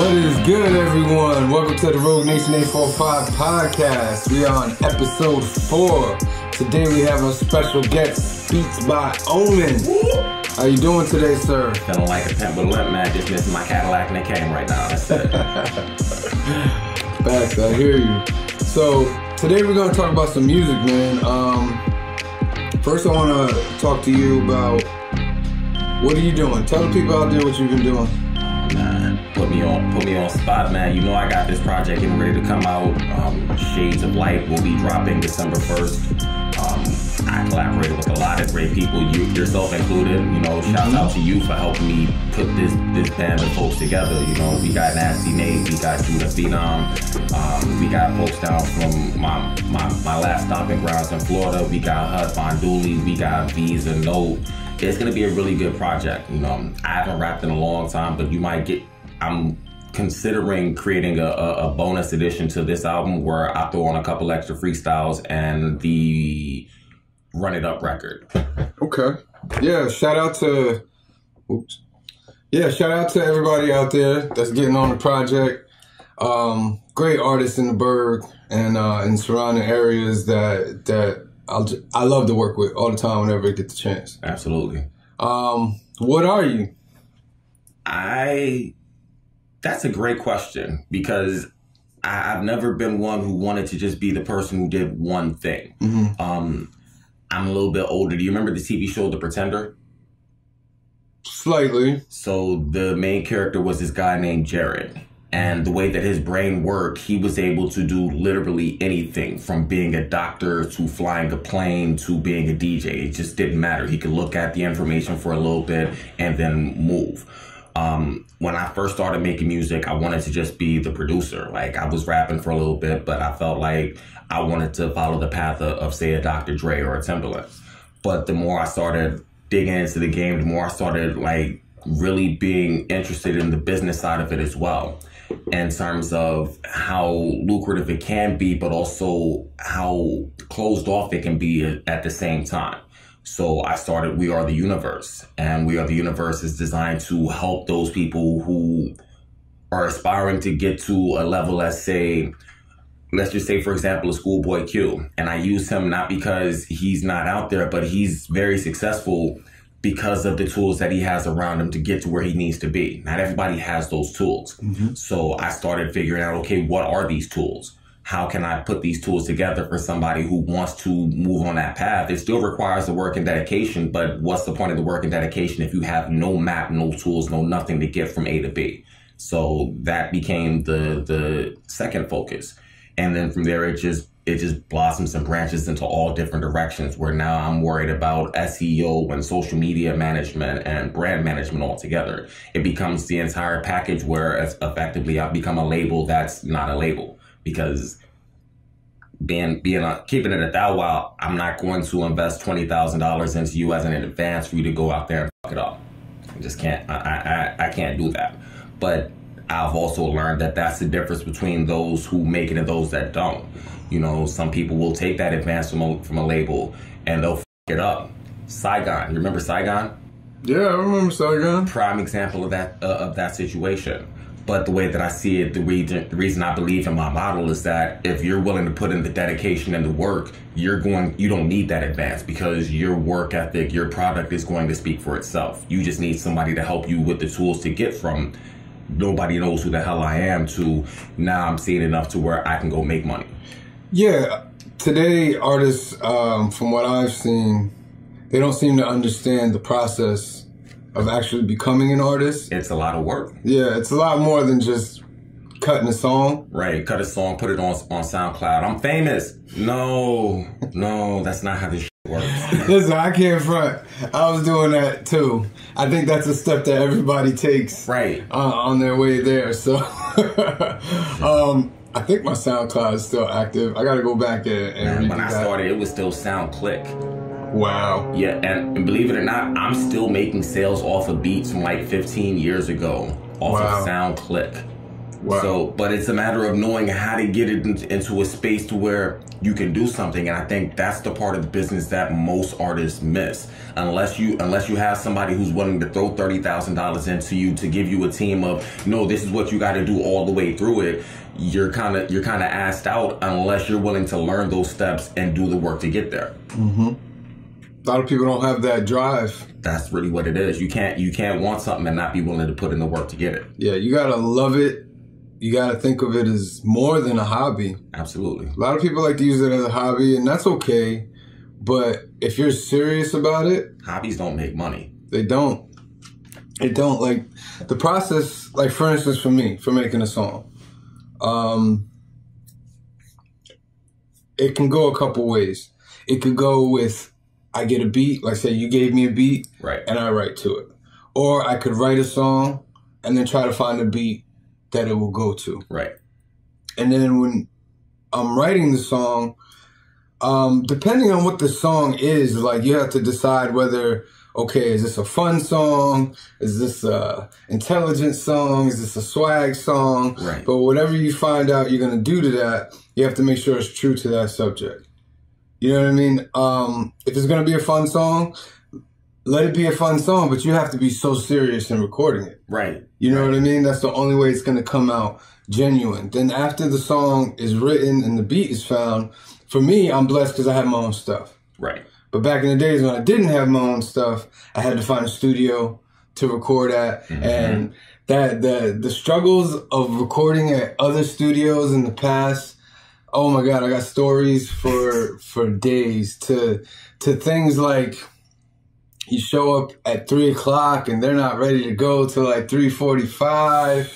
What is good, everyone? Welcome to the RogueNation845 Podcast. We are on episode 4. Today we have a special guest, Beats by Omen. How you doing today, sir? Feeling like a pimp with a limp, man. Just missing my Cadillac and it came right now. That's it. Facts, I hear you. So today we're gonna talk about some music, man. First I wanna talk to you about what are you doing? Tell the people out there what you've been doing. Man, put me on spot, man. You know I got this project getting ready to come out. Shades of Light will be dropping December 1st. I collaborated with a lot of great people, you yourself included. You know, shout out to you for helping me put this band of folks together. You know, we got Nasty Nate, we got Judah Phenom, we got folks down from my last stomping grounds in Florida. We got Hud Von Dooley, we got Visa Note. It's gonna be a really good project. You know, I haven't rapped in a long time, but you might get. I'm considering creating a bonus edition to this album where I throw on a couple extra freestyles and the Run It Up record. Okay. Yeah. Shout out to everybody out there that's getting on the project. Great artists in the Burgh and in surrounding areas that I love to work with all the time whenever I get the chance. Absolutely. What are you? That's a great question because I've never been one who wanted to just be the person who did one thing. Mm-hmm. I'm a little bit older. Do you remember the TV show The Pretender? Slightly. So the main character was this guy named Jared. And the way that his brain worked, he was able to do literally anything from being a doctor to flying a plane to being a DJ. It just didn't matter. He could look at the information for a little bit and then move. When I first started making music, I wanted to just be the producer. Like, I was rapping for a little bit, but I felt like I wanted to follow the path of say, a Dr. Dre or a Timbaland. But the more I started digging into the game, the more I started, like, really being interested in the business side of it as well, in terms of how lucrative it can be, but also how closed off it can be at the same time. So I started We Are the Universe, and We Are the Universe is designed to help those people who are aspiring to get to a level as, say, let's just say, for example, a Schoolboy Q. And I use him not because he's not out there, but he's very successful because of the tools that he has around him to get to where he needs to be. Not everybody has those tools. Mm-hmm. So I started figuring out, okay, what are these tools? How can I put these tools together for somebody who wants to move on that path? It still requires the work and dedication, but what's the point of the work and dedication if you have no map, no tools, no nothing to get from A to B? So that became the second focus. And then from there, it just blossoms and branches into all different directions, where now I'm worried about SEO and social media management and brand management altogether. It becomes the entire package where effectively I've become a label that's not a label. Because keeping it at that while, I'm not going to invest $20,000 into you as an advance for you to go out there and fuck it up. I just can't. I can't do that. But I've also learned that that's the difference between those who make it and those that don't. You know, some people will take that advance from a label and they'll fuck it up. Saigon, you remember Saigon? Yeah, I remember Saigon. Prime example of that situation. But the way that I see it, the reason I believe in my model is that if you're willing to put in the dedication and the work, you don't need that advance, because your work ethic, your product is going to speak for itself. You just need somebody to help you with the tools to get from nobody knows who the hell I am to now I'm seeing enough to where I can go make money. Yeah. Today, artists, from what I've seen, they don't seem to understand the process of actually becoming an artist. It's a lot of work. Yeah, it's a lot more than just cutting a song. Right, cut a song, put it on SoundCloud. I'm famous. No, that's not how this shit works. Listen, I can't front. I was doing that too. I think that's a step that everybody takes on their way there. So I think my SoundCloud is still active. I got to go back and when I started, it was still SoundClick. Wow. Yeah, and believe it or not, I'm still making sales off of beats from like 15 years ago off of SoundClick. Wow. So, but it's a matter of knowing how to get it into a space to where you can do something. And I think that's the part of the business that most artists miss. Unless you have somebody who's willing to throw $30,000 into you to give you a team of, no, this is what you got to do all the way through it. You're kind of asked out unless you're willing to learn those steps and do the work to get there. Mm-hmm. A lot of people don't have that drive. That's really what it is. You can't want something and not be willing to put in the work to get it. Yeah, you gotta love it. You gotta think of it as more than a hobby. Absolutely. A lot of people like to use it as a hobby, and that's okay. But if you're serious about it, hobbies don't make money. They don't. It don't. Like the process. Like for instance, for me, for making a song, it can go a couple ways. It could go with, I get a beat, like say you gave me a beat, right, and I write to it. Or I could write a song and then try to find a beat that it will go to. Right. And then when I'm writing the song, depending on what the song is, like you have to decide whether, okay, is this a fun song? Is this a intelligent song? Is this a swag song? Right. But whatever you find out you're going to do to that, you have to make sure it's true to that subject. You know what I mean? If it's going to be a fun song, let it be a fun song, but you have to be so serious in recording it. Right. You know what I mean? That's the only way it's going to come out genuine. Then after the song is written and the beat is found, for me, I'm blessed because I have my own stuff. Right. But back in the days when I didn't have my own stuff, I had to find a studio to record at. Mm-hmm. And that the struggles of recording at other studios in the past, oh my God, I got stories for days to things like you show up at 3 o'clock and they're not ready to go till like 3:45.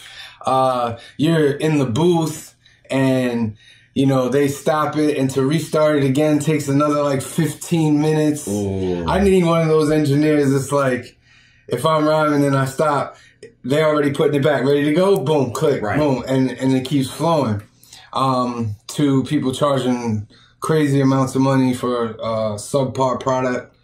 You're in the booth and, you know, they stop it and to restart it again takes another like 15 minutes. Ooh. I need one of those engineers that's like, if I'm rhyming and I stop, they're already putting it back, ready to go, boom, click, right, boom, and it keeps flowing. To people charging crazy amounts of money for a subpar product.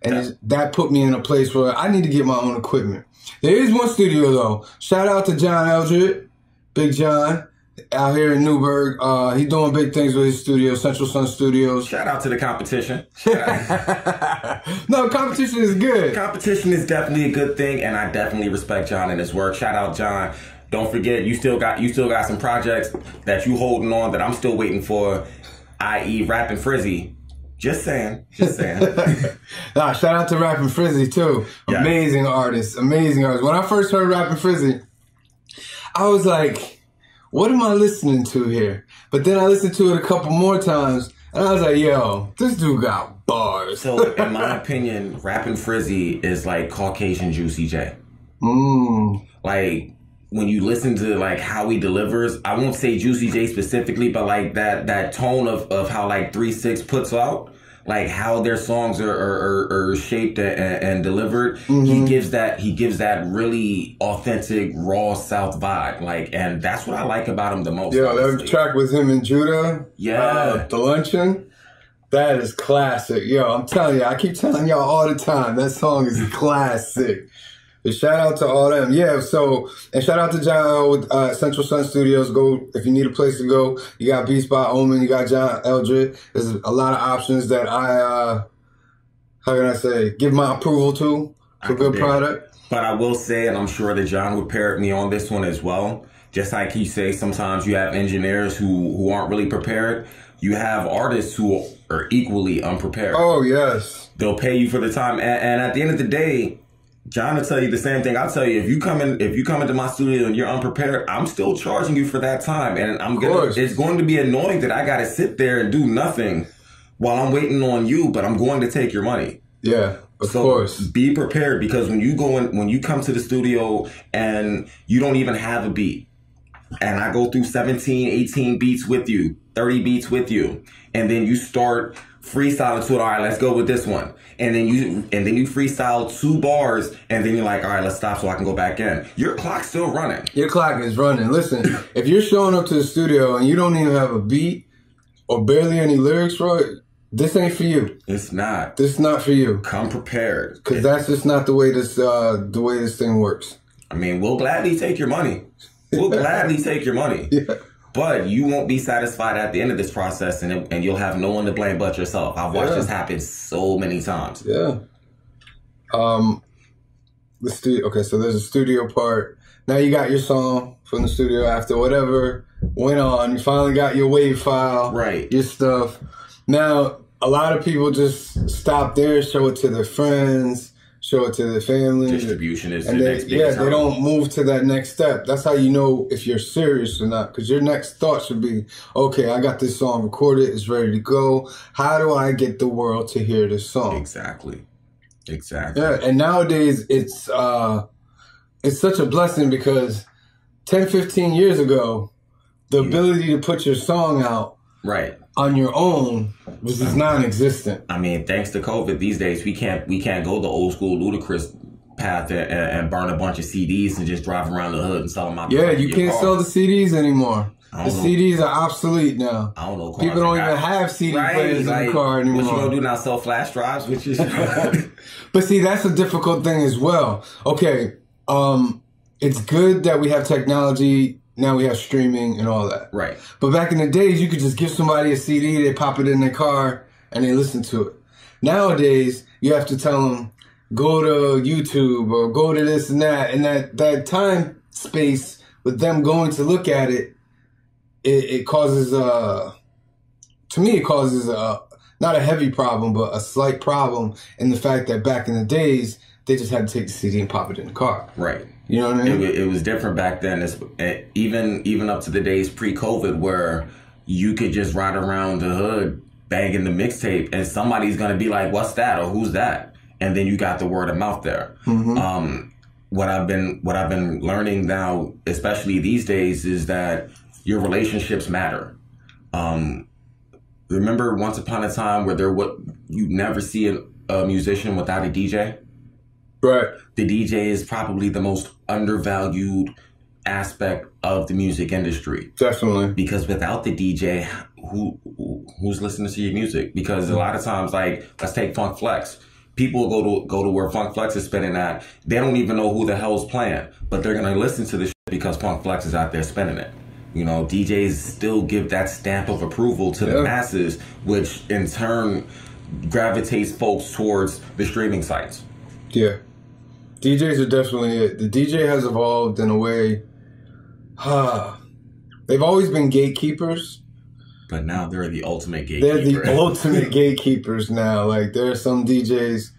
And that put me in a place where I need to get my own equipment. There is one studio though. Shout out to John Eldred, Big John, out here in Newburgh. He's doing big things with his studio, Central Sun Studios. Shout out to the competition. No, competition is good. Competition is definitely a good thing, and I definitely respect John and his work. Shout out John. Don't forget, you still got some projects that you holding on that I'm still waiting for, i.e. Rappin' Frizzy. Just saying. Nah, shout out to Rappin' Frizzy too. Yes. Amazing artist. When I first heard Rappin' Frizzy, I was like, what am I listening to here? But then I listened to it a couple more times and I was like, yo, this dude got bars. So in my opinion, Rappin' Frizzy is like Caucasian Juicy J. Like, when you listen to like how he delivers, I won't say Juicy J specifically, but like that tone of how like 3 6 puts out, like how their songs are shaped and delivered. Mm-hmm. He gives that really authentic raw South vibe, like, and that's what I like about him the most. Yeah, that track with him and Judah, yeah, The Luncheon, that is classic. Yo, I'm telling you, I keep telling y'all all the time, that song is classic. But shout out to all them. Yeah, so, and shout out to John with Central Sun Studios. Go, if you need a place to go, you got Beats by Omen, you got John Eldred. There's a lot of options that I, how can I say, give my approval to for good product. But I will say, and I'm sure that John would pair me on this one as well, just like he says, sometimes you have engineers who aren't really prepared. You have artists who are equally unprepared. Oh, yes. They'll pay you for the time. And at the end of the day, John will tell you the same thing. I'll tell you, if you come into my studio and you're unprepared, I'm still charging you for that time. And it's going to be annoying that I got to sit there and do nothing while I'm waiting on you, but I'm going to take your money. Yeah, of course. Be prepared, because when you come to the studio and you don't even have a beat, and I go through 17, 18 beats with you, 30 beats with you, and then you start freestyling to it. All right, let's go with this one. And then you freestyle 2 bars, and then you're like, all right, let's stop so I can go back in. Your clock's still running. Your clock is running. Listen, if you're showing up to the studio and you don't even have a beat or barely any lyrics for it, this ain't for you. It's not. This is not for you. Come prepared. Because that's just not the way this thing works. I mean, we'll gladly take your money. We'll gladly take your money. Yeah. But you won't be satisfied at the end of this process, and you'll have no one to blame but yourself. I've watched this happen so many times. Yeah. The studio. Okay, so there's a studio part. Now you got your song from the studio after whatever went on. You finally got your wave file. Right. Your stuff. Now, a lot of people just stop there, show it to their friends, show it to their family. Distribution is and the they, next biggest they don't move to that next step. That's how you know if you're serious or not. Because your next thought should be, okay, I got this song recorded. It's ready to go. How do I get the world to hear this song? Exactly. Yeah, and nowadays it's such a blessing because 10, 15 years ago, the ability to put your song out on your own was just non-existent. I mean, thanks to COVID, these days we can't go the old school ludicrous path and burn a bunch of CDs and just drive around the hood and sell them out. Yeah, you can't sell the CDs anymore. The CDs are obsolete now. I don't know. People don't even have CD players in the car anymore. What you gonna do now? Sell flash drives? Which is But see, that's a difficult thing as well. Okay, it's good that we have technology. Now we have streaming and all that. Right. But back in the days, you could just give somebody a CD, they pop it in their car, and they listen to it. Nowadays, you have to tell them, go to YouTube or go to this and that. And that time space with them going to look at it, it causes, to me, it causes not a heavy problem, but a slight problem in the fact that back in the days, they just had to take the CD and pop it in the car. Right. You know what I mean? It was different back then. Even up to the days pre-COVID where you could just ride around the hood banging the mixtape and somebody's going to be like, what's that? Or who's that? And then you got the word of mouth there. Mm-hmm. What I've been learning now, especially these days, is that your relationships matter. Remember once upon a time where you never see a musician without a DJ? Right. The DJ is probably the most undervalued aspect of the music industry. Definitely. Because without the DJ, who's listening to your music? Because a lot of times, like, let's take Funk Flex. People go to where Funk Flex is spinning at. They don't even know who the hell's playing, but they're gonna listen to the shit because Funk Flex is out there spinning it. You know, DJs still give that stamp of approval to the masses, which in turn gravitates folks towards the streaming sites. Yeah. DJs are definitely it. The DJ has evolved in a way. They've always been gatekeepers. But now they're the ultimate gatekeeper. They're the ultimate gatekeepers now. Like, there are some DJs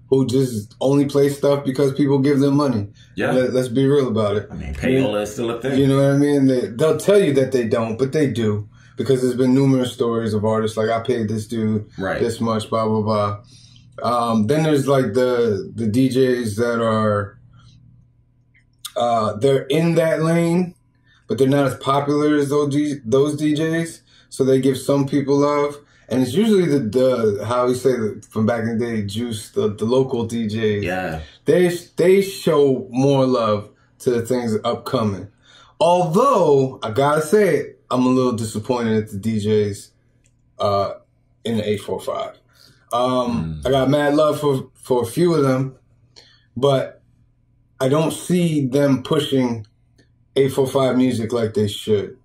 who just only play stuff because people give them money. Yeah. Let's be real about it. I mean, payola is still a thing. You know what I mean? They'll tell you that they don't, but they do. Because there's been numerous stories of artists like, I paid this dude this much, blah, blah, blah. Then there's like the DJs that are, they're in that lane, but they're not as popular as those DJs. So they give some people love. And it's usually the how we say from back in the day, juice, the local DJs. Yeah. They show more love to the things upcoming. Although, I gotta say it, I'm a little disappointed at the DJs in the 845. I got mad love for a few of them, but I don't see them pushing 845 music like they should.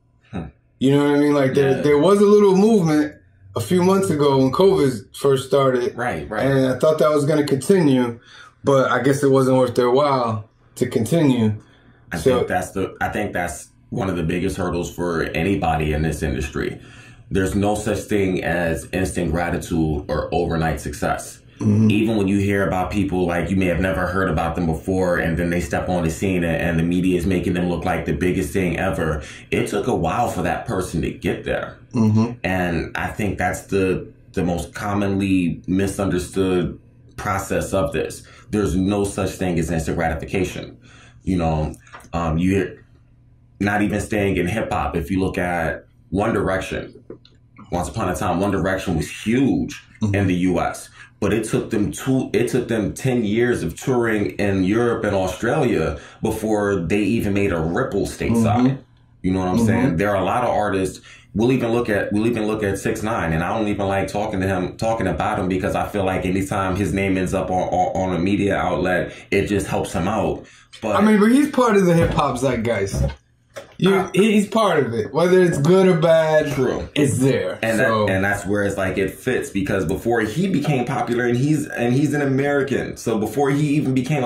You know what I mean? Like there was a little movement a few months ago when COVID first started. Right. And I thought that was going to continue, but I guess it wasn't worth their while to continue. I think that's one of the biggest hurdles for anybody in this industry. There's no such thing as instant gratitude or overnight success. Mm-hmm. Even when you hear about people, like, you may have never heard about them before, and then they step on the scene and the media is making them look like the biggest thing ever. It took a while for that person to get there. Mm-hmm. And I think that's the most commonly misunderstood process of this. There's no such thing as instant gratification. You know, not even staying in hip hop. If you look at One Direction, once upon a time, One Direction was huge in the U.S., but it took them 10 years of touring in Europe and Australia before they even made a ripple stateside. You know what I'm saying? There are a lot of artists. We'll even look at 6ix9ine, and I don't even like talking about him because I feel like anytime his name ends up on a media outlet, it just helps him out. But I mean, but he's part of the hip hop zeitgeist. He's part of it. Whether it's good or bad, true, it's there. And that's where it's like it fits, because before he became popular, and he's an American, so before he even became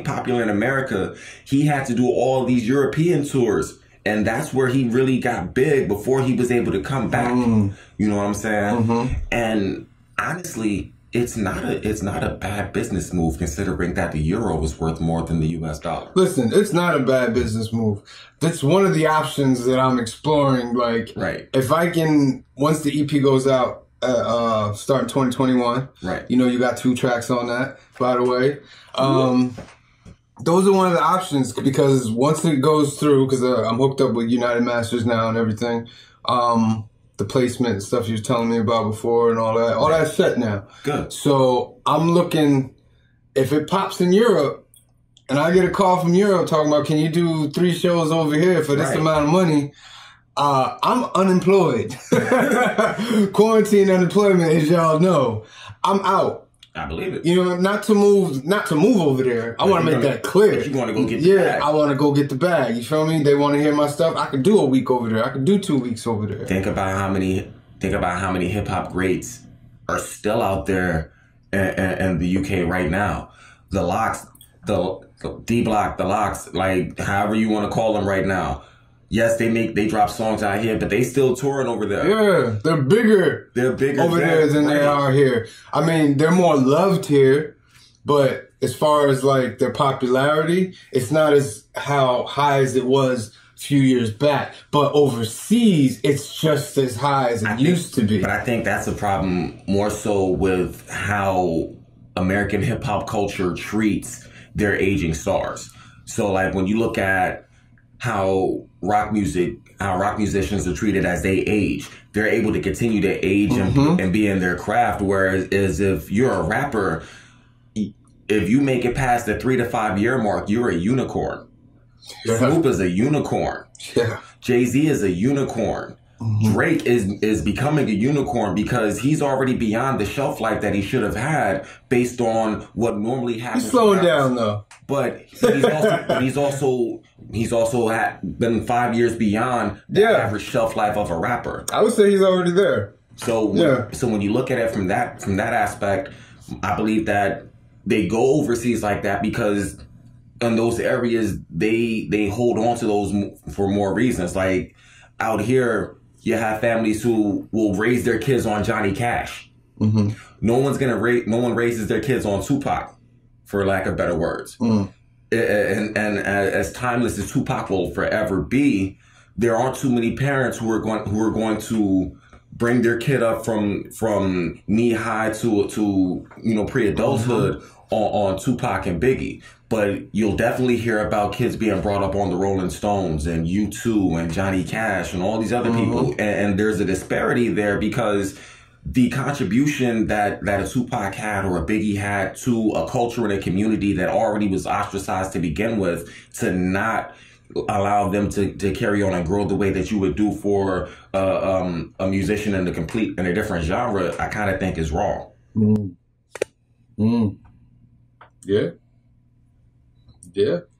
popular in America, he had to do all these European tours, and that's where he really got big before he was able to come back. You know what I'm saying? And honestly, it's not a bad business move, considering that the euro is worth more than the US dollar. Listen, it's not a bad business move. That's one of the options that I'm exploring. Like, if I can, once the EP goes out, start in 2021. You know, you got 2 tracks on that, by the way. Those are one of the options, because once it goes through, because I'm hooked up with United Masters now and everything. The placement and stuff you was telling me about before and all that. All that's set now. Good. So I'm looking, if it pops in Europe, and I get a call from Europe talking about, can you do 3 shows over here for this amount of money? I'm unemployed. Quarantine unemployment, as y'all know. I'm out. I believe it. You know, not to move over there. I want to make that clear. You want to go get the bag. I want to go get the bag. You feel me? They want to hear my stuff. I could do a week over there. I could do 2 weeks over there. Think about how many hip hop greats are still out there in the UK right now. The Locks, the D Block, the Locks, like however you want to call them right now. Yes, they drop songs out here, but they still touring over there. Yeah, they're bigger. They're bigger over there than they are here. I mean, they're more loved here, but as far as like their popularity, it's not as high as it was a few years back. But overseas, it's just as high as it used to be. But I think that's a problem more so with how American hip hop culture treats their aging stars. So like when you look at how rock musicians are treated as they age, they're able to continue to age and be in their craft. Whereas if you're a rapper, if you make it past the 3 to 5 year mark, you're a unicorn. Snoop is a unicorn. Jay-Z is a unicorn. Drake is becoming a unicorn because he's already beyond the shelf life that he should have had based on what normally happens. He's slowing down though. But he's also been 5 years beyond the average shelf life of a rapper. I would say he's already there. So when you look at it from that aspect, I believe that they go overseas like that because in those areas they hold on to those for more reasons. Like out here, you have families who will raise their kids on Johnny Cash. No one raises their kids on Tupac, for lack of better words. And as timeless as Tupac will forever be, there aren't too many parents who are going to bring their kid up from knee high to pre-adulthood on Tupac and Biggie. But you'll definitely hear about kids being brought up on the Rolling Stones and U2 and Johnny Cash and all these other people. And there's a disparity there because the contribution that a Tupac had or a Biggie had to a culture and a community that already was ostracized to begin with, to not allow them to carry on and grow the way that you would do for a musician in a different genre, I kind of think is wrong. Yeah.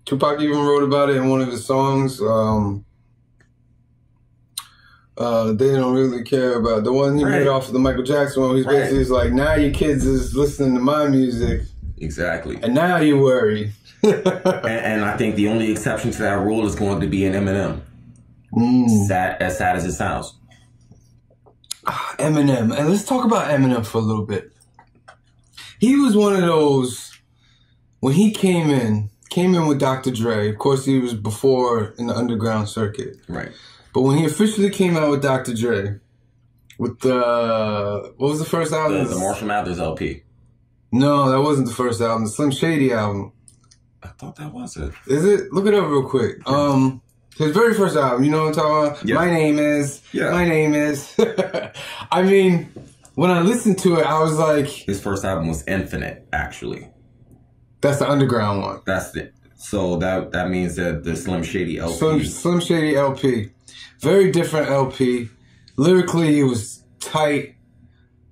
Tupac even wrote about it in one of his songs. They don't really care about the one he made off of the Michael Jackson one. He's basically like, now your kids is listening to my music. Exactly. And now you worry. and I think the only exception to that rule is going to be an Eminem. As sad as it sounds. Eminem. And let's talk about Eminem for a little bit. He was one of those, when he came in with Dr. Dre. Of course, he was before in the underground circuit. Right. But when he officially came out with Dr. Dre, with what was the first album? The Marshall Mathers LP. No, that wasn't the first album. The Slim Shady album. I thought that was it. Is it? Look it up real quick. His very first album, you know what I'm talking about? Yeah. My name is. I mean, when I listened to it, I was like... His first album was Infinite, actually. That's the underground one. That's it. So that means that the Slim Shady LP. Slim Shady LP. Very different LP. Lyrically, it was tight.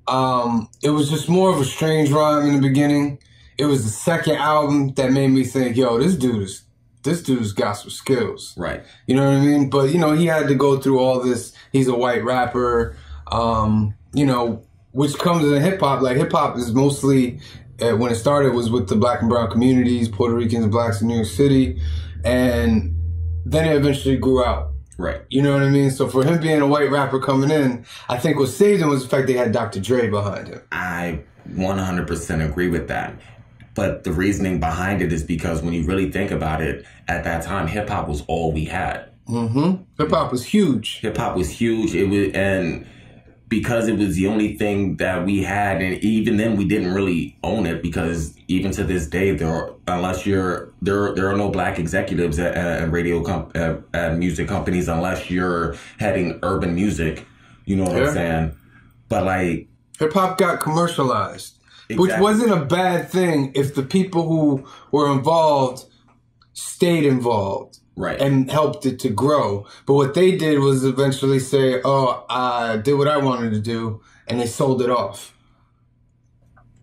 It was just more of a strange rhyme in the beginning. It was the second album that made me think, yo, this dude is this dude's got some skills. Right. You know what I mean? But, you know, he had to go through all this. He's a white rapper, you know, which comes in hip hop. Like, hip hop is mostly, when it started, was with the black and brown communities, Puerto Ricans and blacks in New York City. And then it eventually grew out. Right. You know what I mean? So for him being a white rapper coming in, I think what saved him was the fact they had Dr. Dre behind him. I 100% agree with that. But the reasoning behind it is because when you really think about it, at that time, hip hop was all we had. Mm-hmm. Hip hop was huge. Hip hop was huge. And because it was the only thing that we had, and even then we didn't really own it, because even to this day, there are no black executives at music companies unless you're heading urban music. You know what I'm saying? But like, hip hop got commercialized. Exactly. Which wasn't a bad thing if the people who were involved stayed involved. Right. And helped it to grow. But what they did was eventually say, oh, I did what I wanted to do, and they sold it off.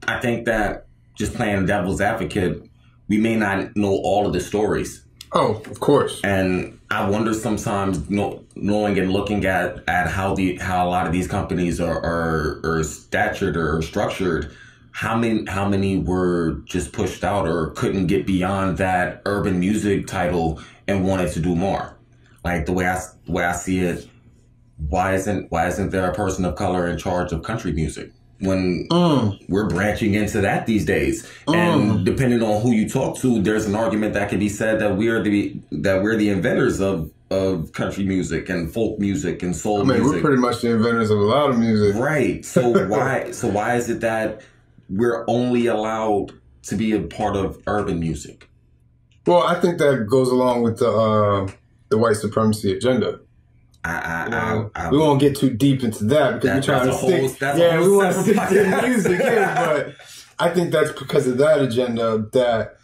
I think that, just playing devil's advocate, we may not know all of the stories. Oh, of course. And I wonder sometimes, knowing and looking at how a lot of these companies are statured or structured, how many were just pushed out or couldn't get beyond that urban music title and wanted to do more. Like, the way I see it, why isn't there a person of color in charge of country music when we're branching into that these days? And depending on who you talk to, there's an argument that can be said that we're the inventors of country music and folk music and soul music. We're pretty much the inventors of a lot of music. Right. So why is it that we're only allowed to be a part of urban music? Well, I think that goes along with the white supremacy agenda. We won't get too deep into that because we're trying to stick. Yeah, we want to stick to the music here, but I think that's because of that agenda that.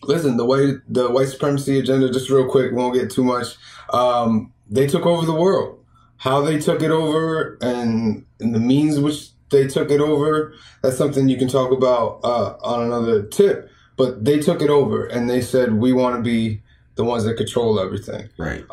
Listen, the white supremacy agenda. Just real quick, we won't get too much. They took over the world. How they took it over and the means which they took it over. That's something you can talk about on another tip. But they took it over and they said, we want to be the ones that control everything. Right.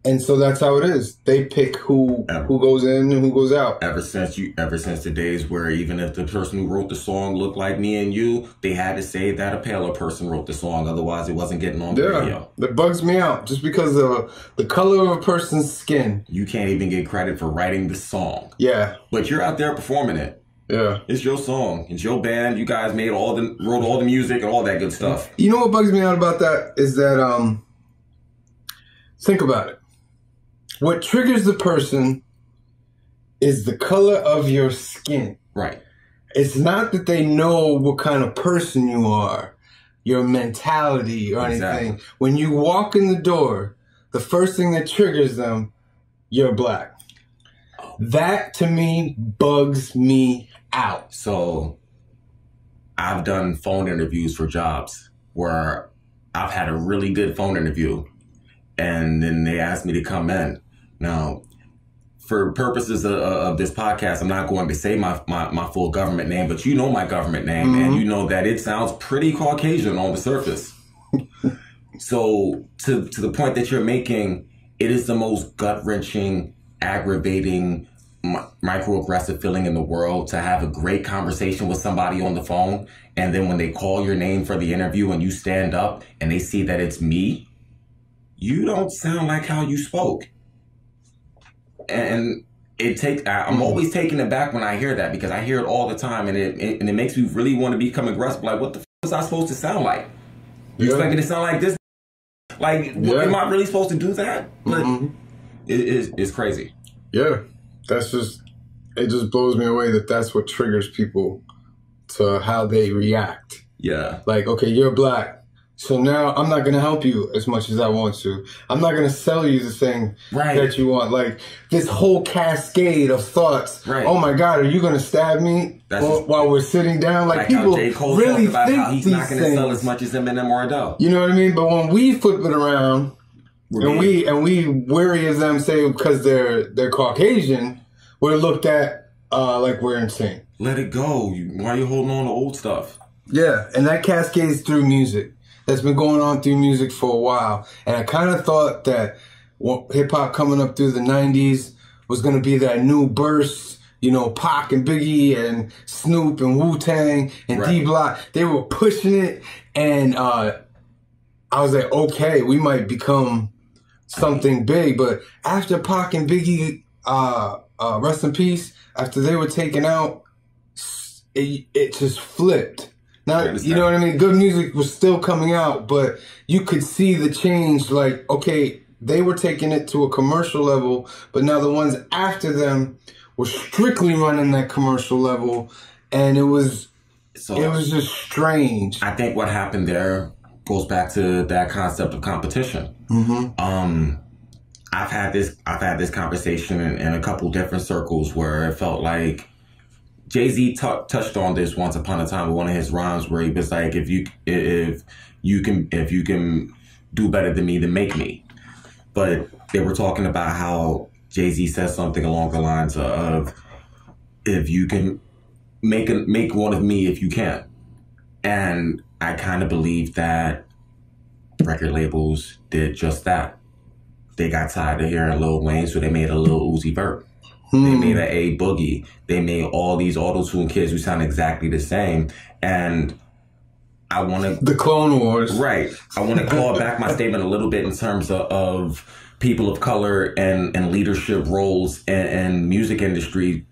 And so that's how it is. They pick who goes in and who goes out. Ever since the days where even if the person who wrote the song looked like me and you, they had to say that a paler person wrote the song. Otherwise, it wasn't getting on the radio. That bugs me out. Just because of the color of a person's skin. You can't even get credit for writing the song. Yeah. But you're out there performing it. Yeah. It's your song. It's your band. You guys wrote all the music and all that good stuff. You know what bugs me out about that is that, think about it. What triggers the person is the color of your skin. Right. It's not that they know what kind of person you are, your mentality or anything. When you walk in the door, the first thing that triggers them, you're black. That, to me, bugs me out. So, I've done phone interviews for jobs where I've had a really good phone interview, and then they asked me to come in. Now, for purposes of this podcast, I'm not going to say my full government name, but you know my government name, and you know that it sounds pretty Caucasian on the surface. So, to the point that you're making, it is the most gut-wrenching, aggravating, microaggressive feeling in the world to have a great conversation with somebody on the phone, and then when they call your name for the interview and you stand up and they see that it's me, you don't sound like how you spoke. And I'm always taken aback when I hear that, because I hear it all the time, and it makes me really want to become aggressive. Like, what the f was I supposed to sound like? You expect me to sound like this? Like, am I really supposed to do that? But it's crazy. Yeah. It just blows me away that that's what triggers people to how they react. Yeah. Like, okay, you're black. So now I'm not going to help you as much as I want to. I'm not going to sell you the thing that you want. Like, this whole cascade of thoughts. Right. Oh my God, are you going to stab me while we're sitting down? Like people really think he's not going to sell as much as Eminem or Adele. You know what I mean? But when we flip it around and we worry of them, say because they're Caucasian, we're looked at like we're insane. Let it go. Why are you holding on to old stuff? Yeah, and that cascades through music. that's been going on through music for a while. And I kind of thought that hip-hop coming up through the 90s was going to be that new burst, you know, Pac and Biggie and Snoop and Wu-Tang and D-Block. They were pushing it, and I was like, okay, we might become something big. But after Pac and Biggie, rest in peace, after they were taken out, it just flipped. Now, you know what I mean? Good music was still coming out, but you could see the change. Like, okay, they were taking it to a commercial level, but now the ones after them were strictly running that commercial level, and it was just strange. I think what happened there goes back to that concept of competition. I've had this conversation in a couple different circles where it felt like Jay-Z touched on this once upon a time with one of his rhymes where he was like, if you can do better than me, then make me. But they were talking about how Jay-Z says something along the lines of, if you can make one of me if you can. And I kind of believe that record labels did just that. They got tired of hearing Lil Wayne, so they made a Lil Uzi Vert. They made an A Boogie. They made all these auto-tune kids who sound exactly the same. And I want to... The Clone Wars. Right. I want to call back my statement a little bit in terms of people of color and leadership roles and music industry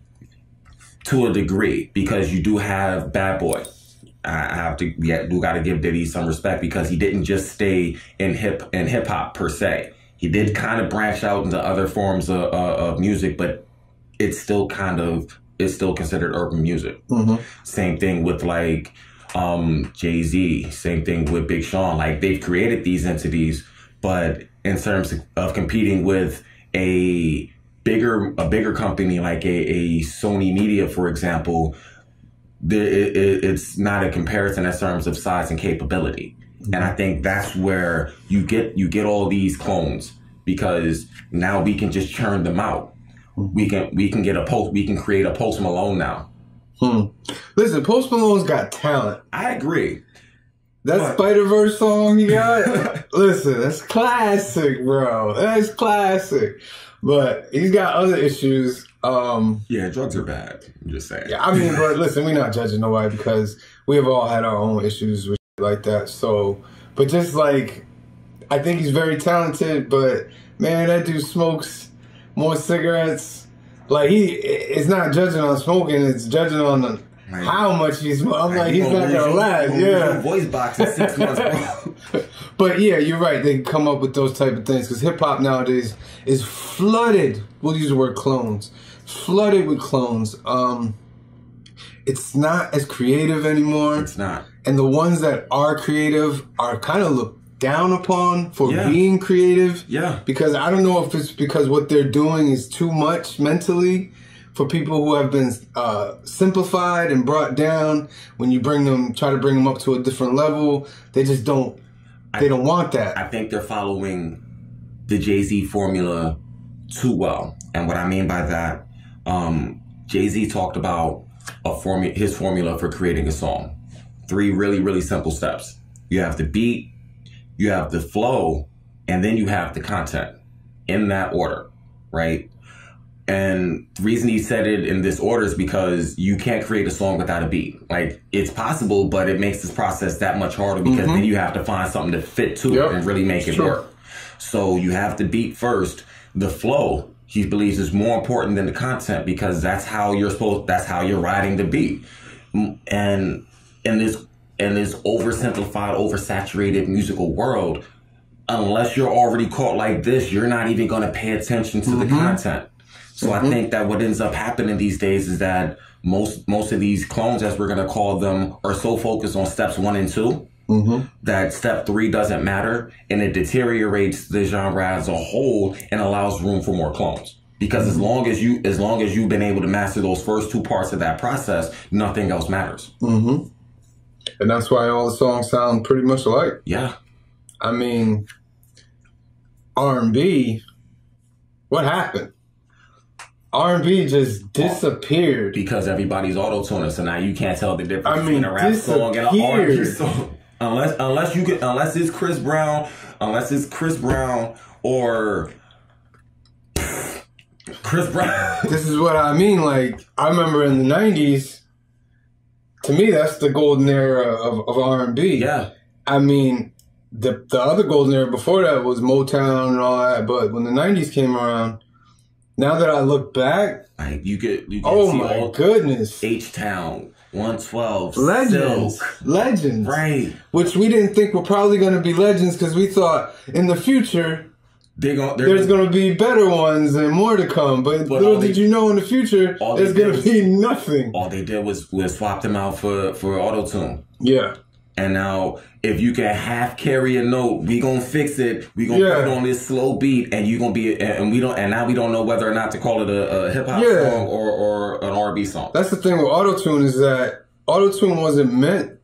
to a degree, because you do have Bad Boy. I do got to give Diddy some respect, because he didn't just stay in hip hop per se. He did kind of branch out into other forms of music, but it's still considered urban music. Same thing with like Jay-Z, same thing with Big Sean. Like, they've created these entities, but in terms of competing with a bigger company like a Sony Media, for example, it's not a comparison in terms of size and capability. And I think that's where you get all these clones, because now we can just churn them out. We can create a Post Malone now. Listen, Post Malone's got talent. I agree. That Spider-Verse song you got, listen, that's classic, bro. That's classic. But he's got other issues. Yeah, drugs are bad. I'm just saying. Yeah, I mean, but listen, we're not judging nobody, because we have all had our own issues with shit like that. So, but just like, I think he's very talented, but man, that dude smokes more cigarettes. Like, it's not judging on smoking, it's judging on how much he smokes. I'm like, he's not gonna last. Yeah. Voice box in 6 months, bro. But yeah, you're right. They come up with those type of things, because hip hop nowadays is flooded. We'll use the word clones. Flooded with clones. It's not as creative anymore. It's not. And the ones that are creative are kind of looked down upon for being creative. Yeah. Because I don't know if it's because what they're doing is too much mentally for people who have been simplified and brought down. When you try to bring them up to a different level, they just don't. They don't want that. I think they're following the Jay-Z formula too well. And what I mean by that, Jay-Z talked about his formula for creating a song. 3 really, really simple steps. You have the beat, you have the flow, and then you have the content, in that order, right? And the reason he said it in this order is because you can't create a song without a beat. Like, it's possible, but it makes this process that much harder, because then you have to find something to fit to it and really make it work. So you have the beat first. The flow, he believes, is more important than the content, because that's how you're riding the beat. And in this oversimplified, oversaturated musical world, unless you're already caught like this, you're not even going to pay attention to the content. So I think that what ends up happening these days is that most of these clones, as we're going to call them, are so focused on steps 1 and 2 that step 3 doesn't matter, and it deteriorates the genre as a whole and allows room for more clones. Because as long as you've been able to master those first 2 parts of that process, nothing else matters. And that's why all the songs sound pretty much alike. Yeah. I mean, R&B, what happened? R&B just disappeared. Because everybody's auto-tuning, so now you can't tell the difference between a rap song and an R&B song. Unless it's Chris Brown or Chris Brown. This is what I mean. Like, I remember in the 90s, to me, that's the golden era of R&B. Yeah. I mean, the other golden era before that was Motown and all that. But when the 90s came around, now that I look back, like you get oh see my all goodness. H-Town, 112, Legends. Silk. Legends. Right. Which we didn't think were probably going to be legends because we thought in the future, there's going to be better ones and more to come. But little did you know in the future, there's going to be nothing. All they did was swap them out for auto-tune. Yeah. And now, if you can half carry a note, we gonna fix it. We gonna put it on this slow beat, and you gonna be and now we don't know whether or not to call it a hip hop song or an R&B song. That's the thing with autotune is that autotune wasn't meant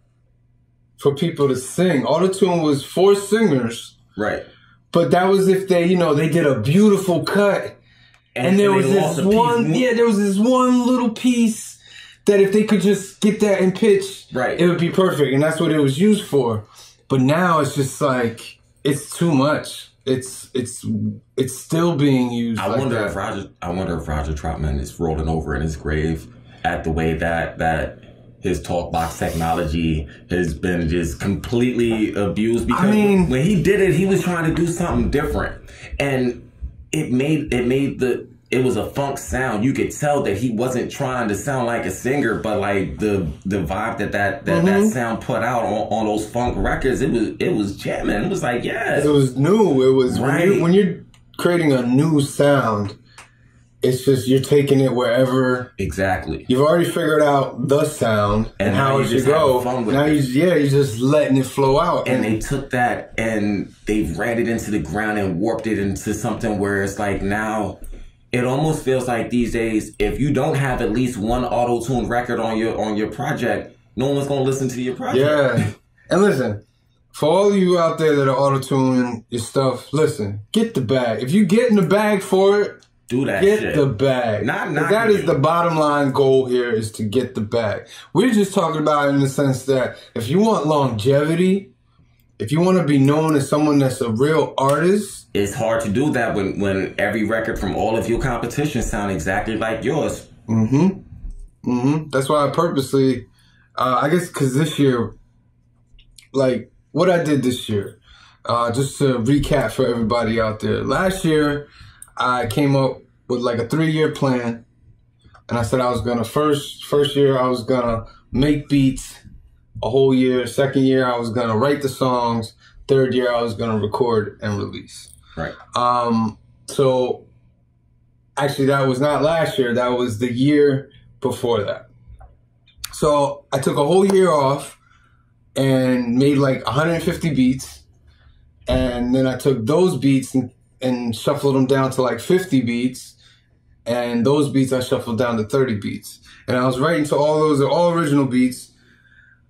for people to sing. Autotune was for singers, right? But that was if they did a beautiful cut, and there was this one there was this one little piece that if they could just get that in pitch, right, it would be perfect. And that's what it was used for. But now it's just like, it's too much. It's still being used. I wonder if Roger Troutman is rolling over in his grave at the way that his talk box technology has been just completely abused. Because when he did it, he was trying to do something different. And it was a funk sound. You could tell that he wasn't trying to sound like a singer, but like the vibe that sound put out on those funk records, it was jamming. It was like, yes. It was new. It was right. When you're creating a new sound, it's just you're taking it wherever. Exactly. You've already figured out the sound and how it should go. Now you're just letting it flow out. And they took that and they ran it into the ground and warped it into something where it's like now. It almost feels like these days, if you don't have at least one auto-tuned record on your project, no one's gonna listen to your project. Yeah, and listen, for all of you out there that are auto-tuning your stuff, listen, get the bag. If you get in the bag for it, do that. Get the bag. That is the bottom line goal here: is to get the bag. We're just talking about it in the sense that if you want longevity, if you want to be known as someone that's a real artist. It's hard to do that when every record from all of your competition sound exactly like yours. That's why I purposely, I guess because this year, like what I did this year, just to recap for everybody out there. Last year, I came up with like a 3-year plan. And I said I was going to, first year, I was going to make beats a whole year. Second year, I was going to write the songs. Third year, I was going to record and release. Right. So actually that was not last year. That was the year before that. So I took a whole year off and made like 150 beats. And then I took those beats and shuffled them down to like 50 beats. And those beats I shuffled down to 30 beats. And I was writing to all those, they're all original beats.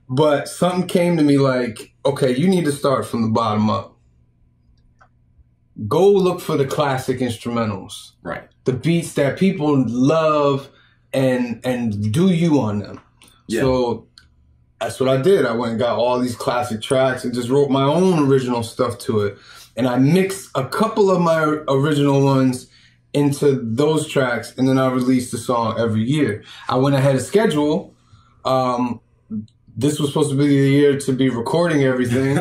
But something came to me like, okay, you need to start from the bottom up. Go look for the classic instrumentals. Right. The beats that people love and do you on them. Yeah. So that's what I did. I went and got all these classic tracks and just wrote my own original stuff to it. And I mixed a couple of my original ones into those tracks, and then I released the song every year. I went ahead of schedule. This was supposed to be the year to be recording everything,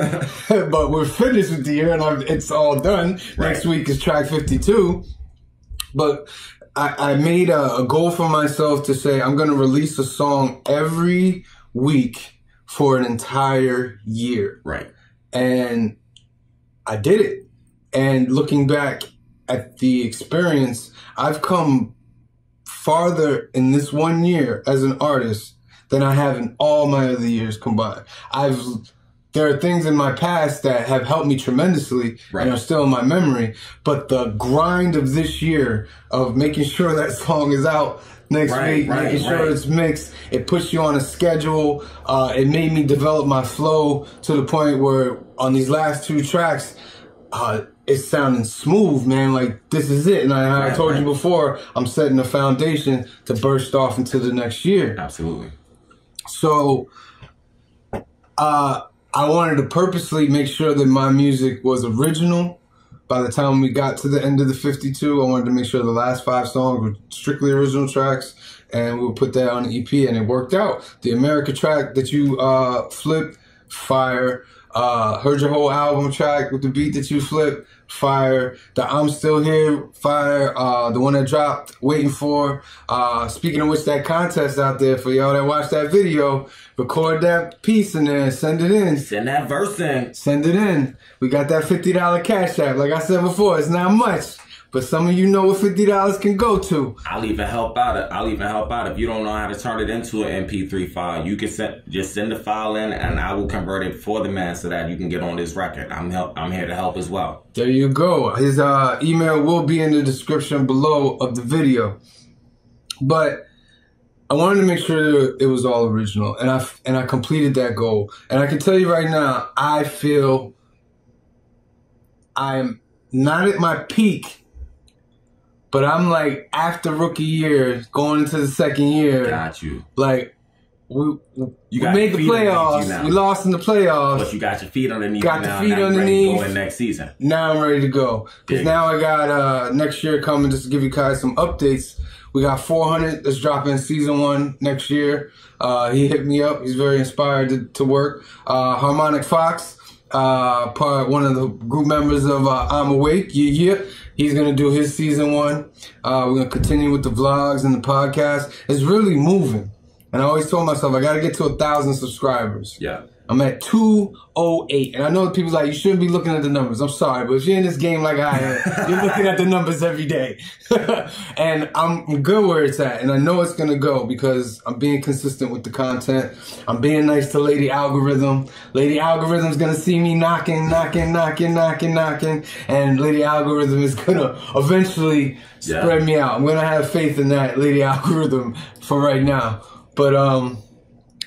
but we're finished with the year and it's all done. Right. Next week is track 52. But I made a goal for myself to say I'm going to release a song every week for an entire year. Right. And I did it. And looking back at the experience, I've come farther in this 1 year as an artist than I have in all my other years combined. There are things in my past that have helped me tremendously and are still in my memory, but the grind of this year of making sure that song is out next week, making sure it's mixed, it puts you on a schedule. It made me develop my flow to the point where on these last 2 tracks, it's sounding smooth, man. Like, this is it. And I told you before, I'm setting the foundation to burst off into the next year. Absolutely. So, I I wanted to purposely make sure that my music was original. By the time we got to the end of the 52, I wanted to make sure the last 5 songs were strictly original tracks, and we would put that on the EP, and it worked out. The America track that you flipped, fire. Heard your whole album track with the beat that you flipped, fire. The I'm Still Here, fire. The one that dropped, Waiting For. Speaking of which, that contest out there for y'all that watched that video, record that piece in there, send it in. Send that verse in. Send it in. We got that $50 cash app. Like I said before, it's not much, but some of you know what $50 can go to. I'll even help out. If you don't know how to turn it into an MP3 file, you can just send the file in, and I will convert it for the man so that you can get on this record. I'm here to help as well. There you go. His email will be in the description below of the video. But I wanted to make sure it was all original, and I completed that goal. And I can tell you right now, I feel I'm not at my peak, but I'm like after rookie year, going into the second year. Got you. Like we made the playoffs. We lost in the playoffs. But you got your feet underneath. Got the feet underneath. Going next season. Now I'm ready to go. Because now I got next year coming. Just to give you guys some updates. We got 400 that's dropping season 1 next year. He hit me up. He's very inspired to work. Harmonic Fox, one of the group members of I'm Awake. Yeah. He's going to do his season 1. We're going to continue with the vlogs and the podcast. It's really moving. And I always told myself, I got to get to 1,000 subscribers. Yeah. I'm at 208. And I know people like, you shouldn't be looking at the numbers. I'm sorry, but if you're in this game like I am, you're looking at the numbers every day. And I'm good where it's at. And I know it's going to go because I'm being consistent with the content. I'm being nice to Lady Algorithm. Lady Algorithm's going to see me knocking. And Lady Algorithm is going to eventually spread me out. I'm going to have faith in that Lady Algorithm for right now. But,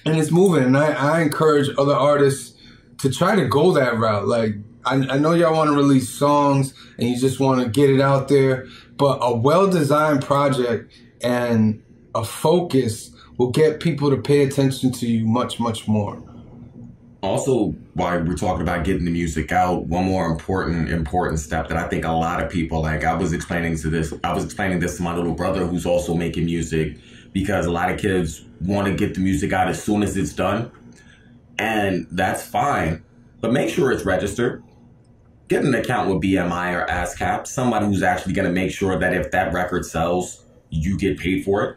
and it's moving, and I encourage other artists to try to go that route. Like, I know y'all want to release songs and you just want to get it out there, but a well-designed project and a focus will get people to pay attention to you much, much more. Also, while we're talking about getting the music out, one more important step that I think a lot of people, like I was explaining this to my little brother who's also making music, because a lot of kids want to get the music out as soon as it's done. And that's fine, but make sure it's registered. Get an account with BMI or ASCAP, somebody who's actually going to make sure that if that record sells, you get paid for it.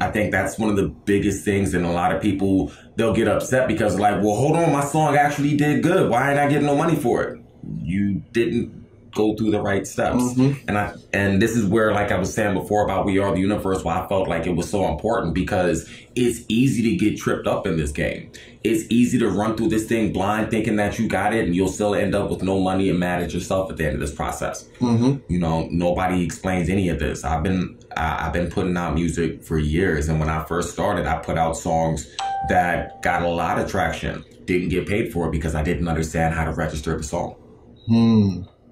I think that's one of the biggest things, and a lot of people, they'll get upset because like, well, hold on, my song actually did good. Why ain't I getting no money for it? You didn't go through the right steps. And this is where, like I was saying before about We Are the Universe, why I felt like it was so important, because it's easy to get tripped up in this game. It's easy to run through this thing blind thinking that you got it, and you'll still end up with no money and mad at yourself at the end of this process. You know, nobody explains any of this. I've been putting out music for years, and when I first started, I put out songs that got a lot of traction. Didn't get paid for it because I didn't understand how to register the song.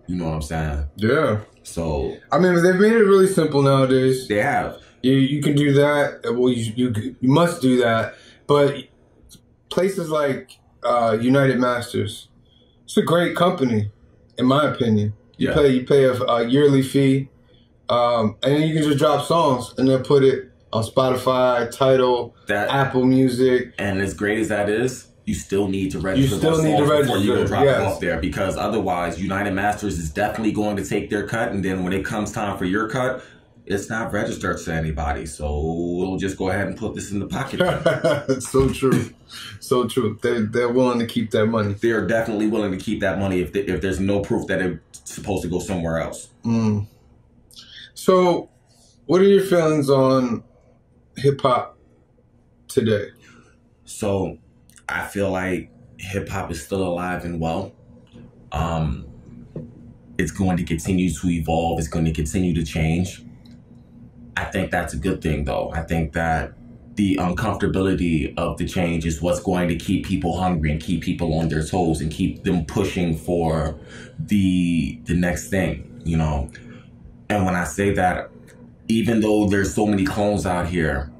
You know what I'm saying? Yeah. So I mean, they've made it really simple nowadays. They have. You can do that. Well, you must do that. But places like United Masters, it's a great company, in my opinion. You pay a yearly fee, and then you can just drop songs and then put it on Spotify, Tidal, Apple Music. And as great as that is, you still need to register. Before you go drop it off there, because otherwise United Masters is definitely going to take their cut, and then when it comes time for your cut, it's not registered to anybody. So we'll just go ahead and put this in the pocket. It's so true. So true. They're willing to keep that money. They're definitely willing to keep that money if there's no proof that it's supposed to go somewhere else. So what are your feelings on hip hop today? So I feel like hip hop is still alive and well. It's going to continue to evolve. It's going to continue to change. I think that's a good thing, though. I think that the uncomfortability of the change is what's going to keep people hungry and keep people on their toes and keep them pushing for the next thing, you know? And when I say that, even though there's so many clones out here,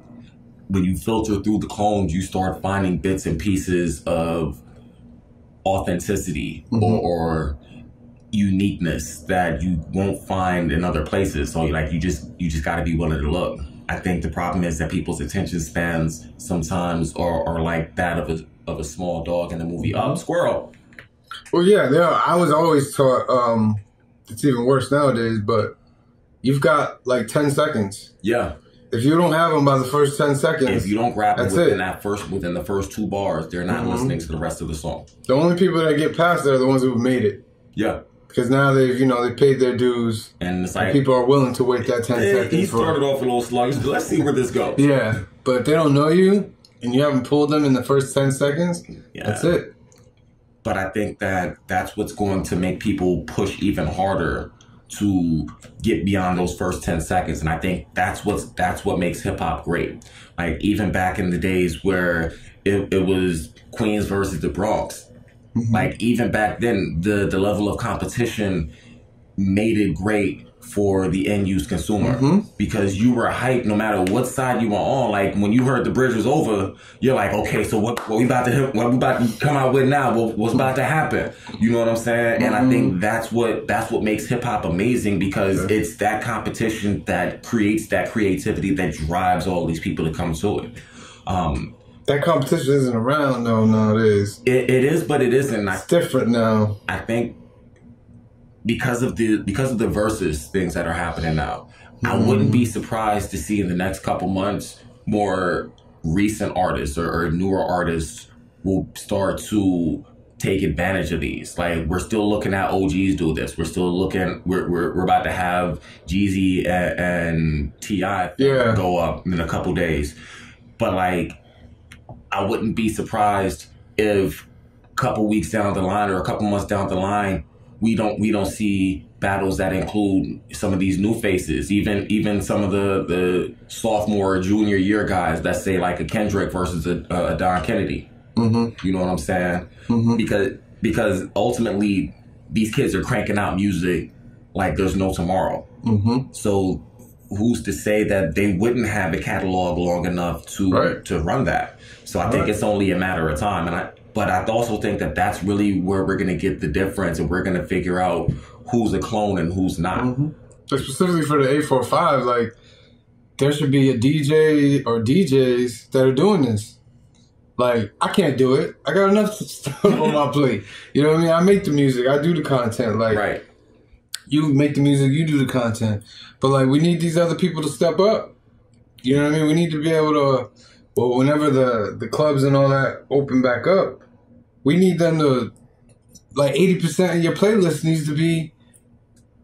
when you filter through the clones, you start finding bits and pieces of authenticity or uniqueness that you won't find in other places. So like you just got to be willing to look. I think the problem is that people's attention spans sometimes are like that of a small dog in the movie Squirrel. Well, yeah, I was always taught it's even worse nowadays, but you've got like 10 seconds. Yeah. If you don't have them by the first 10 seconds, if you don't grab them within the first 2 bars, they're not listening to the rest of the song. The only people that get past it are the ones who've made it. Yeah. Because now they paid their dues, and it's like, and people are willing to wait that 10 seconds. He started off a little sluggish. Let's see where this goes. Yeah, but if they don't know you, and you haven't pulled them in the first 10 seconds, that's it. But I think that's what's going to make people push even harder to get beyond those first 10 seconds. And I think that's what makes hip hop great. Like even back in the days where it was Queens versus the Bronx. Like even back then, the level of competition made it great for the end use consumer because you were hyped no matter what side you were on. Like when you heard the bridge was over, you're like, okay, so what we about to come out with now? What's about to happen? You know what I'm saying? And I think that's what makes hip hop amazing because it's that competition that creates that creativity that drives all these people to come to it. That competition isn't around though nowadays. It is, but it isn't. It's different now. I think because of the versus things that are happening now, I wouldn't be surprised to see in the next couple months more recent artists or newer artists will start to take advantage of these. Like we're still looking at OGs do this. We're still looking. We're about to have Jeezy and T.I. go up in a couple days, but like. I wouldn't be surprised if a couple weeks down the line or a couple months down the line, we don't see battles that include some of these new faces, even some of the sophomore or junior year guys. Let's say like a Kendrick versus a Don Kennedy. You know what I'm saying? Because ultimately these kids are cranking out music like there's no tomorrow. So who's to say that they wouldn't have a catalog long enough to run that? So I think it's only a matter of time. But I also think that that's really where we're going to get the difference and we're going to figure out who's a clone and who's not. But specifically for the 845, like there should be a DJ or DJs that are doing this. Like I can't do it. I got enough stuff on my plate. You know what I mean? I make the music. I do the content. Like you make the music, you do the content. But like we need these other people to step up. You know what I mean? We need to be able to, well, whenever the clubs and all that open back up, we need them to, like 80% of your playlist needs to be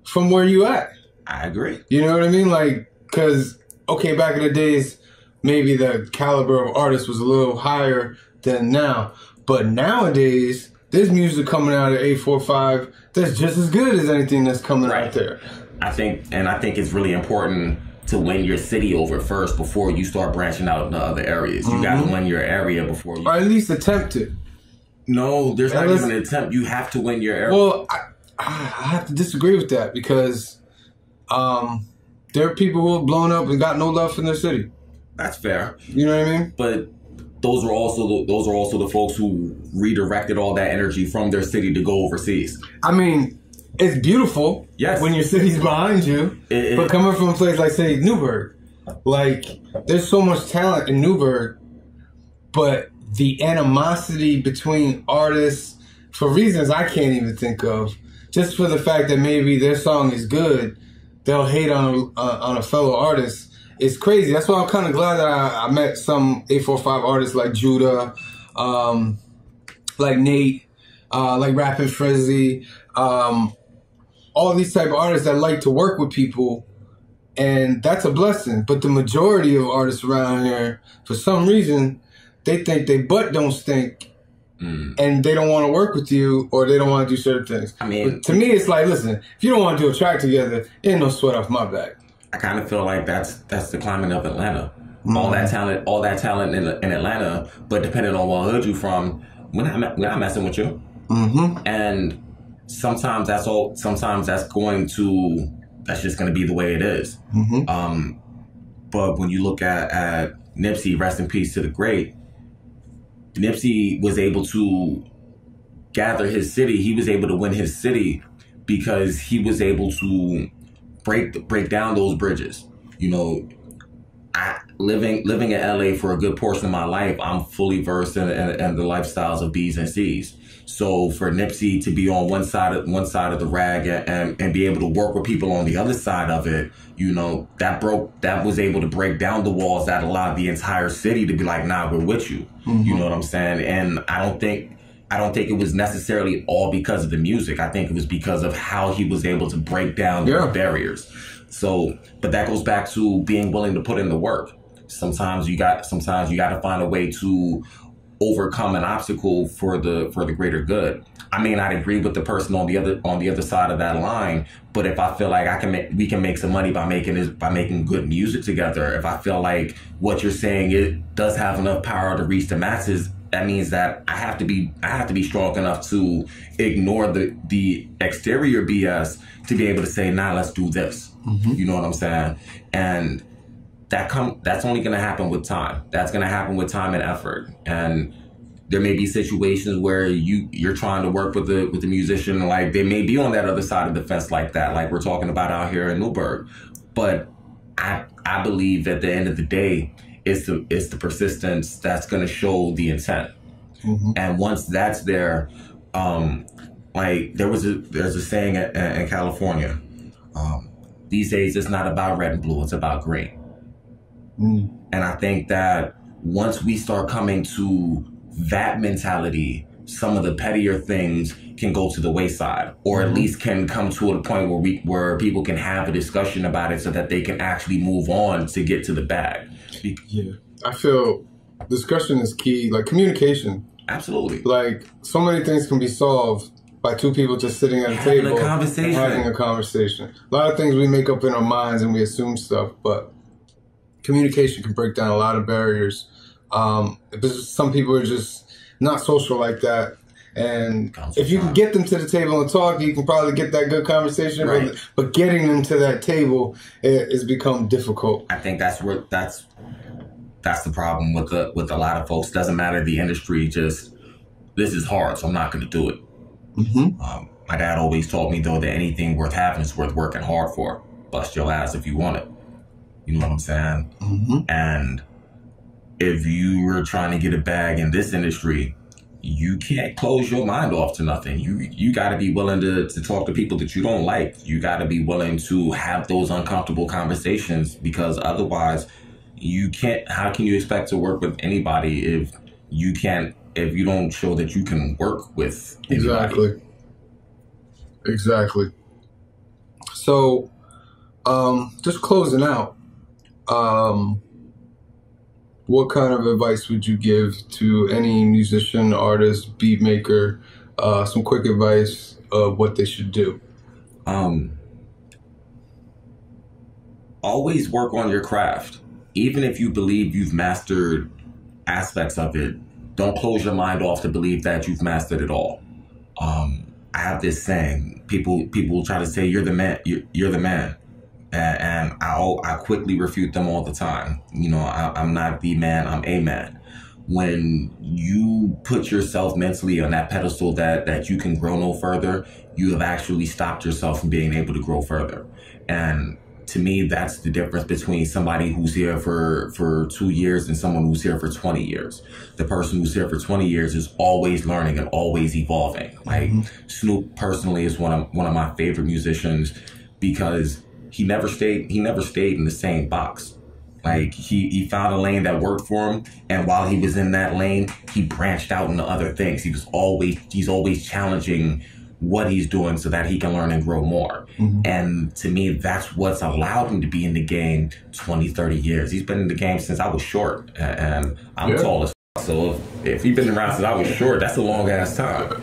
from where you at. I agree. You know what I mean? Like, cause, okay, back in the days, maybe the caliber of artists was a little higher than now. But nowadays, there's music coming out of 845 that's just as good as anything that's coming out there. I think it's really important to win your city over first before you start branching out into other areas. You got to win your area before you... Or at least attempt it. No, there's not even an attempt. You have to win your area. Well, I have to disagree with that because there are people who have blown up and got no love from their city. That's fair. You know what I mean? But those are also the folks who redirected all that energy from their city to go overseas. I mean, it's beautiful when your city's behind you. But coming from a place like, say, Newburgh, like, there's so much talent in Newburgh, but the animosity between artists, for reasons I can't even think of, just for the fact that maybe their song is good, they'll hate on a fellow artist. It's crazy. That's why I'm kind of glad that I met some 845 artists like Judah, like Nate, like Rappin' Frizzy, all these type of artists that like to work with people, and that's a blessing. But the majority of artists around here, for some reason, they think they butt don't stink, and they don't want to work with you, or they don't want to do certain things. I mean, but to me, it's like, listen, if you don't want to do a track together, ain't no sweat off my back. I kind of feel like that's the climate of Atlanta. All that talent in Atlanta, but depending on what hood you from, we're not messing with you. And sometimes that's just going to be the way it is. But when you look at Nipsey, rest in peace to the great, Nipsey was able to gather his city. He was able to win his city because he was able to break down those bridges. You know, living in LA for a good portion of my life, I'm fully versed in the lifestyles of B's and C's. So for Nipsey to be on one side of the rag and be able to work with people on the other side of it, you know, that was able to break down the walls that allowed the entire city to be like, nah, we're with you. Mm-hmm. You know what I'm saying? And I don't think it was necessarily all because of the music. I think it was because of how he was able to break down those barriers. So, but that goes back to being willing to put in the work. Sometimes you got to find a way to overcome an obstacle for the greater good. I may not agree with the person on the other side of that line, but if I feel like we can make some money by making good music together, if I feel like what you're saying it does have enough power to reach the masses, that means that I have to be strong enough to ignore the exterior BS to be able to say, nah, let's do this. Mm-hmm. You know what I'm saying? And that's only going to happen with time. That's going to happen with time and effort. And there may be situations where you're trying to work with the musician, like they may be on that other side of the fence like that, like we're talking about out here in Newburgh. But I believe at the end of the day, it's the persistence that's going to show the intent. Mm-hmm. And once that's there, like there's a saying in California, these days it's not about red and blue, it's about green. Mm. And I think that once we start coming to that mentality, some of the pettier things can go to the wayside, or at least can come to a point where people can have a discussion about it so that they can actually move on to get to the bag. Yeah, I feel discussion is key, like communication. Absolutely. Like so many things can be solved by two people just sitting at a table and having a conversation. A lot of things we make up in our minds and we assume stuff, but communication can break down a lot of barriers. Some people are just not social like that. And if you can get them to the table and talk, you can probably get that good conversation. Right. But getting them to that table has become difficult. I think that's the problem with a lot of folks. Doesn't matter the industry, just this is hard, so I'm not going to do it. Mm-hmm. My dad always taught me, though, that anything worth having is worth working hard for. Bust your ass if you want it. You know what I'm saying? Mm-hmm. And if you were trying to get a bag in this industry, you can't close your mind off to nothing. You got to be willing to talk to people that you don't like. You got to be willing to have those uncomfortable conversations, because otherwise you can't. How can you expect to work with anybody if you don't show that you can work with anybody? Exactly. So, just closing out, what kind of advice would you give to any musician, artist, beat maker? Some quick advice of what they should do. Always work on your craft. Even if you believe you've mastered aspects of it, don't close your mind off to believe that you've mastered it all. I have this saying, people try to say, you're the man, you're the man. And I quickly refute them all the time. You know, I'm not the man, I'm a man. When you put yourself mentally on that pedestal that you can grow no further, you have actually stopped yourself from being able to grow further. And to me, that's the difference between somebody who's here for 2 years and someone who's here for 20 years. The person who's here for 20 years is always learning and always evolving. Like Snoop personally is one of my favorite musicians, because he never stayed in the same box. Like he found a lane that worked for him, and while he was in that lane, he branched out into other things. He's always challenging what he's doing so that he can learn and grow more. Mm-hmm. And to me, that's what's allowed him to be in the game 20, 30 years. He's been in the game since I was short, and I'm tall as f***. So if he's been around since I was short, that's a long ass time.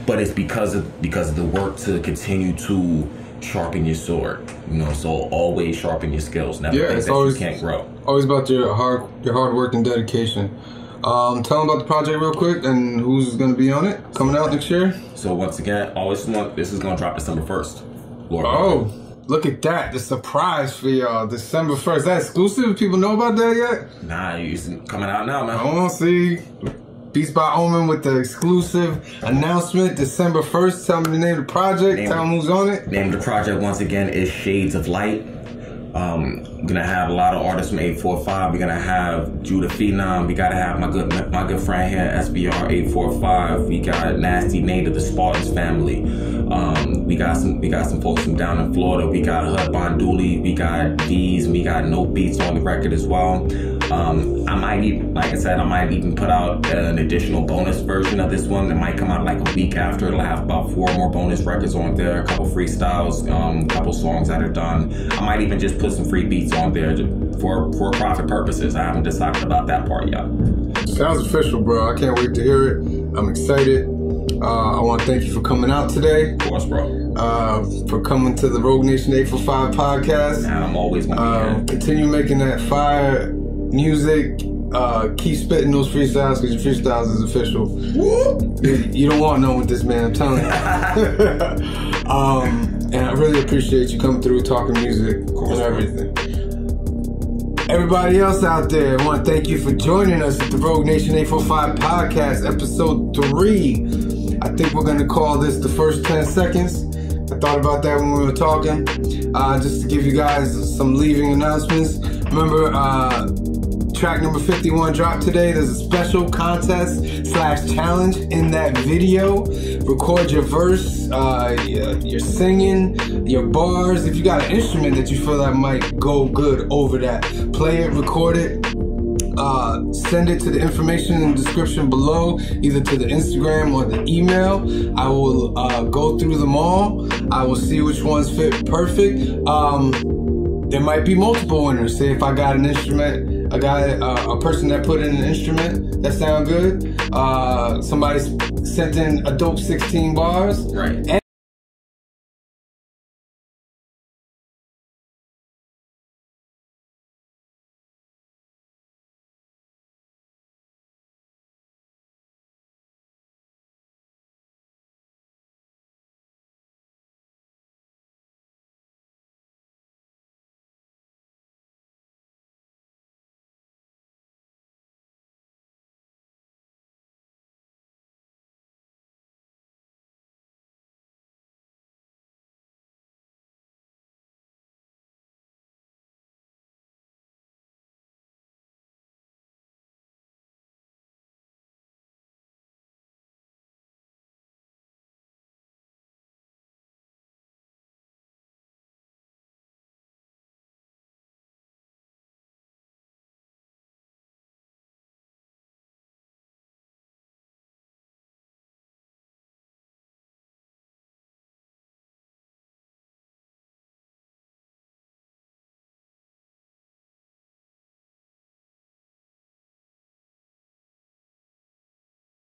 But it's because of the work to continue to sharpen your sword, you know. So always sharpen your skills. Never think that you can't grow. Always about your hard work and dedication. Tell them about the project real quick and who's going to be on it, coming out next year. So once again, this is going to drop December 1st. Look at that. The surprise for y'all. December 1st. Is that exclusive? People know about that yet? Nah, it's coming out now, man. I want to see. Beats by Omen with the exclusive announcement, December 1st. Tell me the name of the project. Tell them who's on it. Name of the project, once again, is Shades of Light. I'm gonna have a lot of artists from 845. We're gonna have Judah Phenom. We gotta have my good friend here, SBR 845. We got Nasty Nate of the Spartans family. We got some folks from down in Florida. We got Hud Bonduli. We got D's. We got No Beats on the record as well. I might even, like I said, I might even put out an additional bonus version of this one that might come out like a week after. It'll have about 4 more bonus records on there, a couple freestyles, a couple songs that are done. I might even just put some free beats on there for profit purposes. I haven't decided about that part yet. Sounds official, bro. I can't wait to hear it. I'm excited. I want to thank you for coming out today. Of course, bro. For coming to the Rogue Nation 845 podcast. And I'm always going to be here. Continue making that fire music. Keep spitting those freestyles because your freestyles is official. You don't want none with this, man. I'm telling you. And I really appreciate you coming through, talking music and everything. Everybody else out there, I want to thank you for joining us at the Rogue Nation 845 Podcast, episode 3. I think we're going to call this the first 10 seconds. I thought about that when we were talking. Just to give you guys some leaving announcements. Remember, track number 51 dropped today. There's a special contest/challenge in that video. Record your verse, your singing, your bars. If you got an instrument that you feel that might go good over that, play it, record it. Send it to the information in the description below, either to the Instagram or the email. I will go through them all. I will see which ones fit perfect. There might be multiple winners. Say if I got an instrument, a person that put in an instrument that sound good. Somebody sent in a dope 16 bars. Right.